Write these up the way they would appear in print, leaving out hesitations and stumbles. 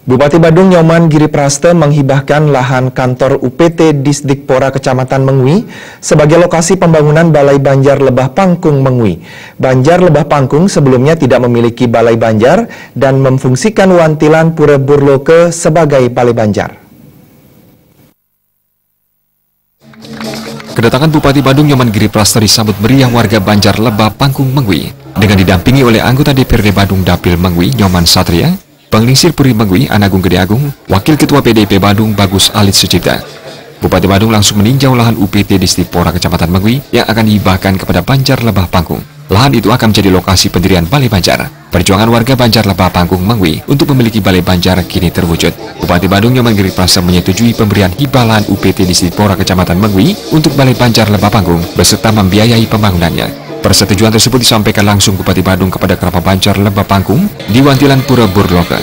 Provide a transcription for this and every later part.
Bupati Badung Nyoman Giripraste menghibahkan lahan kantor UPT Disdikpora Kecamatan Mengwi sebagai lokasi pembangunan Balai Banjar Lebah Pangkung Mengwi. Banjar Lebah Pangkung sebelumnya tidak memiliki balai banjar dan memfungsikan Wantilan Pura Burloke sebagai balai banjar. Kedatangan Bupati Badung Nyoman Giripraste disambut meriah warga Banjar Lebah Pangkung Mengwi dengan didampingi oleh anggota DPRD Badung Dapil Mengwi Nyoman Satria, Penglingsir Puri Mengwi Anagung Gede Agung, Wakil Ketua PDIP Badung Bagus Alit Sucipta. Bupati Badung langsung meninjau lahan UPT Disdikpora Kecamatan Mengwi yang akan dihibahkan kepada Banjar Lebah Pangkung. Lahan itu akan menjadi lokasi pendirian Balai Banjar. Perjuangan warga Banjar Lebah Pangkung Mengwi untuk memiliki Balai Banjar kini terwujud. Bupati Badung Nyoman Giripraste menyetujui pemberian hibah lahan UPT Disdikpora Kecamatan Mengwi untuk Balai Banjar Lebah Pangkung beserta membiayai pembangunannya. Persetujuan tersebut disampaikan langsung Bupati Badung kepada kerabat Banjar Lebah Pangkung di Wantilan Pura Burloke.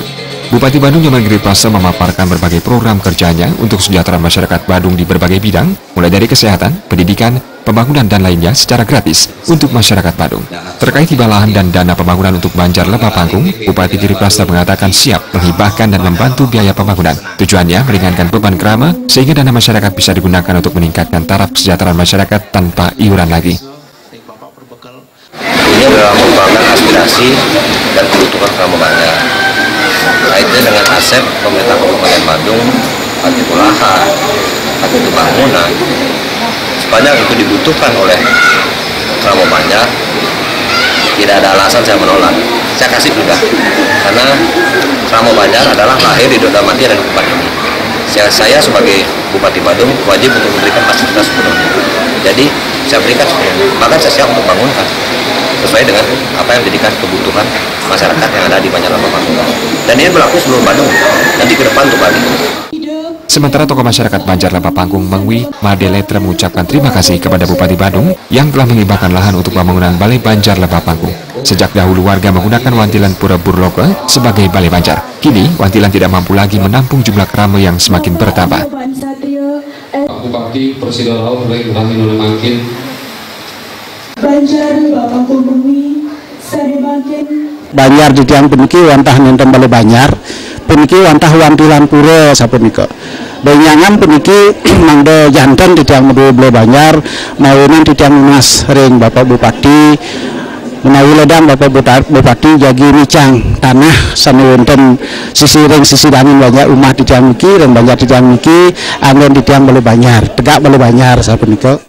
Bupati Badung Nyoman Giripraste memaparkan berbagai program kerjanya untuk kesejahteraan masyarakat Badung di berbagai bidang, mulai dari kesehatan, pendidikan, pembangunan dan lainnya secara gratis untuk masyarakat Badung. Terkait hibah lahan dan dana pembangunan untuk Banjar Lebah Pangkung, Bupati Giripraste mengatakan siap menghibahkan dan membantu biaya pembangunan. Tujuannya meringankan beban kerama sehingga dana masyarakat bisa digunakan untuk meningkatkan taraf kesejahteraan masyarakat tanpa iuran lagi. Ini adalah merupakan aspirasi dan kebutuhan kamu banyak. Kaitannya dengan aset pemerintah Kabupaten Badung, baik itu lahan, baik itu bangunan, sepanjang itu dibutuhkan oleh Kramo Banjar, tidak ada alasan saya menolak. Saya kasih sudah, karena Kramo Banjar adalah lahir di Doda Mati dan tempat ini. Saya sebagai Bupati Badung wajib untuk memberikan fasilitas sepenuhnya. Jadi saya berikan sepenuhnya, bahkan saya siap untuk bangunkan sesuai dengan apa yang menjadikan kebutuhan masyarakat yang ada di Banjar Lebah Pangkung. Dan ini berlaku seluruh Badung, nanti ke depan untuk Bali. Sementara tokoh masyarakat Banjar Lebah Pangkung Mengwi, Made Letre mengucapkan terima kasih kepada Bupati Badung yang telah menghibahkan lahan untuk pembangunan Balai Banjar Lebah Pangkung. Sejak dahulu warga menggunakan Wantilan Pura Burloke sebagai Balai Banjar. Kini Wantilan tidak mampu lagi menampung jumlah kerama yang semakin bertambah. Pak Bupati Persidalau baik kami mangkin Banjar Lebah Pangkung Mengwi sare makin Banjar di tiang puniki wantah nenten Balai Banjar puniki wantah Wantilan Pura sapunika. Benyangan puniki mangdo janten di tiang Balai Banjar maunan di tiang Mas ring Bapak Bupati menawi ledang Bapak Bupati jagi micang tanah sanuwunten sisi ring sisi dangin banyak umat di tiang niki dan Banjar di tiang niki angin di tiang Balai Banjar tegak Balai Banjar sapunika.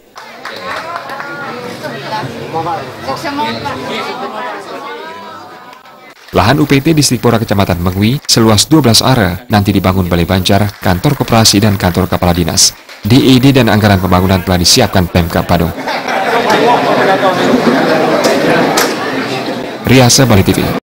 Lahan UPT Disdikpora Kecamatan Mengwi seluas 12 are nanti dibangun Balai Banjar, kantor koperasi dan kantor kepala dinas. DED dan anggaran pembangunan telah disiapkan Pemkab Badung. Riasa Bali TV.